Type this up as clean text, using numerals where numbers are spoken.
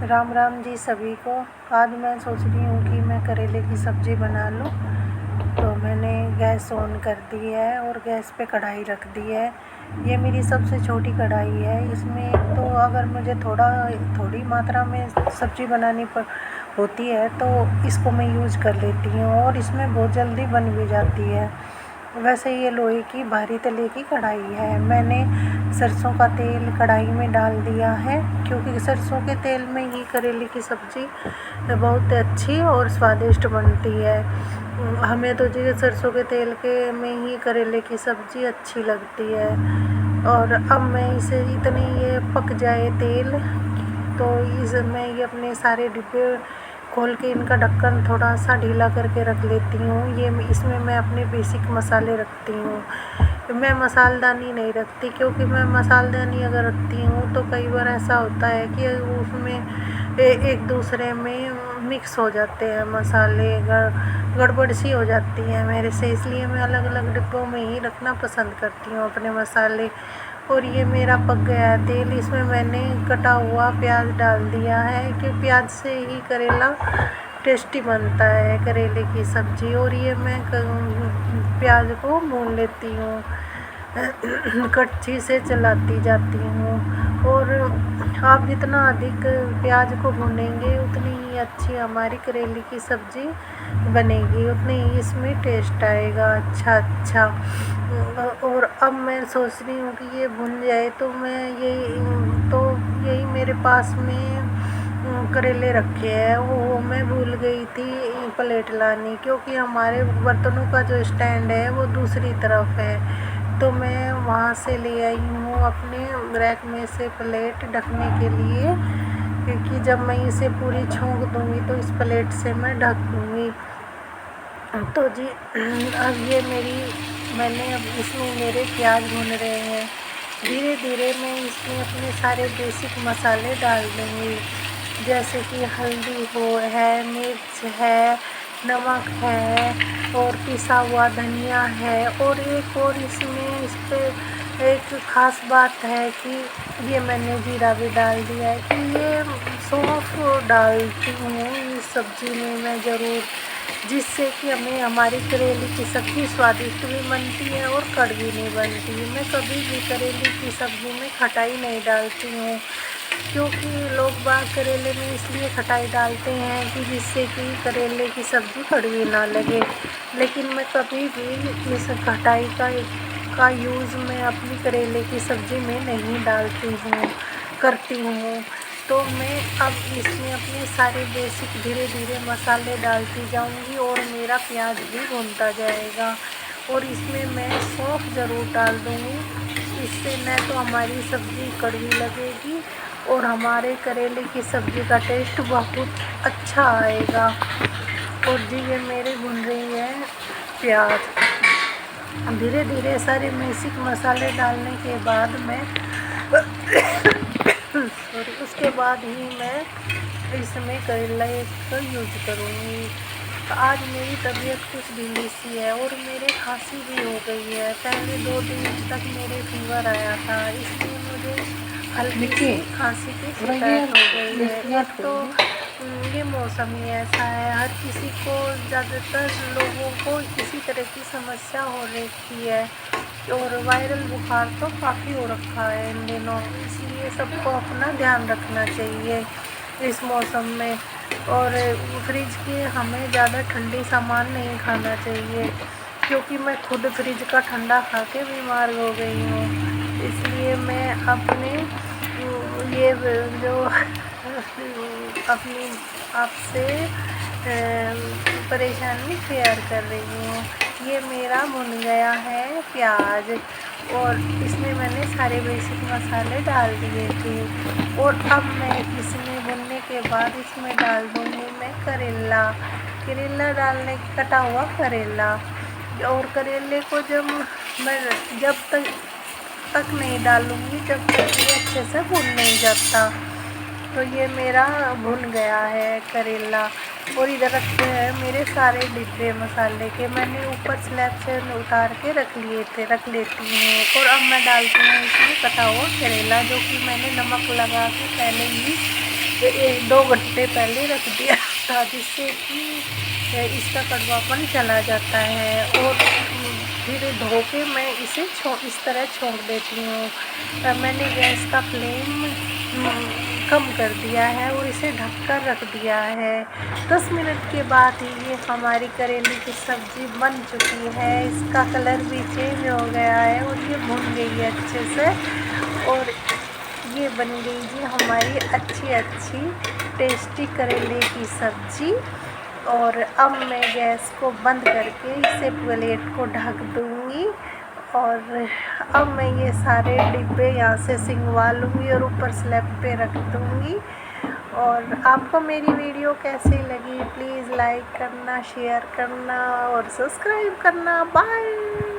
राम राम जी सभी को। आज मैं सोच रही हूँ कि मैं करेले की सब्ज़ी बना लूँ। तो मैंने गैस ऑन कर दी है और गैस पे कढ़ाई रख दी है। ये मेरी सबसे छोटी कढ़ाई है। इसमें तो अगर मुझे थोड़ी मात्रा में सब्ज़ी बनानी होती है तो इसको मैं यूज़ कर लेती हूँ और इसमें बहुत जल्दी बन भी जाती है। वैसे ये लोहे की भारी तले की कढ़ाई है। मैंने सरसों का तेल कढ़ाई में डाल दिया है, क्योंकि सरसों के तेल में ही करेले की सब्ज़ी बहुत अच्छी और स्वादिष्ट बनती है। हमें तो जी सरसों के तेल के में ही करेले की सब्ज़ी अच्छी लगती है। और अब मैं इसे इतनी ये पक जाए तेल, तो इसमें ये अपने सारे डिब्बे खोल के इनका ढक्कन थोड़ा सा ढीला करके रख लेती हूँ। इसमें मैं अपने बेसिक मसाले रखती हूँ। मैं मसालदानी नहीं रखती, क्योंकि मैं मसालदानी अगर रखती हूँ तो कई बार ऐसा होता है कि उसमें एक दूसरे में मिक्स हो जाते हैं मसाले, गड़बड़ सी हो जाती है मेरे से। इसलिए मैं अलग अलग डिब्बों में ही रखना पसंद करती हूँ अपने मसाले। और ये मेरा पक गया है तेल। इसमें मैंने कटा हुआ प्याज डाल दिया है, कि प्याज से ही करेला टेस्टी बनता है, करेले की सब्ज़ी। और ये मैं प्याज को भून लेती हूँ, कड़छी से चलाती जाती हूँ। और आप जितना अधिक प्याज को भूनेंगे उतनी ही अच्छी हमारी करेले की सब्ज़ी बनेगी, उतनी ही इसमें टेस्ट आएगा अच्छा। और अब मैं सोच रही हूँ कि ये भुन जाए तो यही मेरे पास में करेले रखे हैं। वो मैं भूल गई थी प्लेट लानी, क्योंकि हमारे बर्तनों का जो स्टैंड है वो दूसरी तरफ है। तो मैं वहाँ से ले आई हूँ अपने रैक में से प्लेट ढकने के लिए, क्योंकि जब मैं इसे पूरी छोंक दूँगी तो इस प्लेट से मैं ढक दूँगी। तो जी अब मैंने अब इसमें मेरे प्याज भून रहे हैं। धीरे धीरे मैं इसमें अपने सारे बेसिक मसाले डाल दूँगी, जैसे कि हल्दी है, मिर्च है, नमक है और पिसा हुआ धनिया है। और एक और इसमें इस पर एक ख़ास बात है कि ये मैंने जीरा भी डाल दिया है, कि ये सौंफ डालती हूँ इस सब्ज़ी में मैं ज़रूर, जिससे कि हमारी करेले की सब्ज़ी स्वादिष्ट भी बनती है और कड़वी नहीं बनती। मैं कभी भी करेले की सब्ज़ी में खटाई नहीं डालती हूँ, क्योंकि लोग बाग करेले में इसलिए खटाई डालते हैं कि जिससे कि करेले की सब्ज़ी कड़वी ना लगे। लेकिन मैं कभी भी इस खटाई का यूज़ मैं अपनी करेले की सब्ज़ी में नहीं करती हूँ। तो मैं अब इसमें अपने सारे बेसिक धीरे धीरे मसाले डालती जाऊंगी और मेरा प्याज भी भूनता जाएगा। और इसमें मैं सौंफ ज़रूर डाल दूँगी, इससे न तो हमारी सब्ज़ी कड़वी लगेगी और हमारे करेले की सब्ज़ी का टेस्ट बहुत अच्छा आएगा। और जी ये मेरे भुन रही है प्याज। धीरे धीरे सारे बेसिक मसाले डालने के बाद मैं उसके बाद ही मैं इसमें करेला का यूज करूँगी। तो आज मेरी तबीयत कुछ ढीली सी है और मेरे खांसी भी हो गई है। पहले 2 दिन तक मेरे फीवर आया था, इसलिए मुझे हल्की सी खांसी की शिकायत हो गई है। एक तो ये मौसम ही ऐसा है, हर किसी को, ज़्यादातर लोगों को इसी तरह की समस्या हो रखी है। और वायरल बुखार तो काफ़ी हो रखा है इन दिनों, इसलिए सबको अपना ध्यान रखना चाहिए इस मौसम में। और फ्रिज के हमें ज़्यादा ठंडी सामान नहीं खाना चाहिए, क्योंकि मैं खुद फ्रिज का ठंडा खा के बीमार हो गई हूँ। इसलिए मैं अपने ये जो अपनी आपसे परेशानी शेयर कर रही हूँ। ये मेरा भुन गया है प्याज और इसमें मैंने सारे बेसिक मसाले डाल दिए थे। और अब मैं इसमें भुनने के बाद इसमें डाल दूँगी मैं करेला डालने कटा हुआ करेला। और करेले को जब तक नहीं डालूँगी जब तक ये अच्छे से भुन नहीं जाता। तो ये मेरा भुन गया है करेला। और इधर रखे हैं मेरे सारे डिब्बे मसाले के, मैंने ऊपर स्लैब से उतार के रख लेती हूँ। और अब मैं डालती हूँ इसमें कटा हुआ करेला, जो कि मैंने नमक लगा के पहले ही 1-2 घंटे पहले रख दिया था, जिससे कि इसका कड़वापन चला जाता है। और फिर धो के मैं इसे इस तरह छोड़ देती हूँ। मैंने गैस का फ्लेम कम कर दिया है और इसे ढककर रख दिया है। 10 मिनट के बाद ही ये हमारी करेले की सब्ज़ी बन चुकी है। इसका कलर भी चेंज हो गया है और ये भुन गई है अच्छे से। और ये बन गई जी हमारी अच्छी टेस्टी करेले की सब्ज़ी। और अब मैं गैस को बंद करके इसे प्लेट को ढक दूँगी। और अब मैं ये सारे डिब्बे यहाँ से सिंगवा लूँगी और ऊपर स्लैब पे रख दूँगी। और आपको मेरी वीडियो कैसी लगी प्लीज़ लाइक करना, शेयर करना और सब्सक्राइब करना। बाय।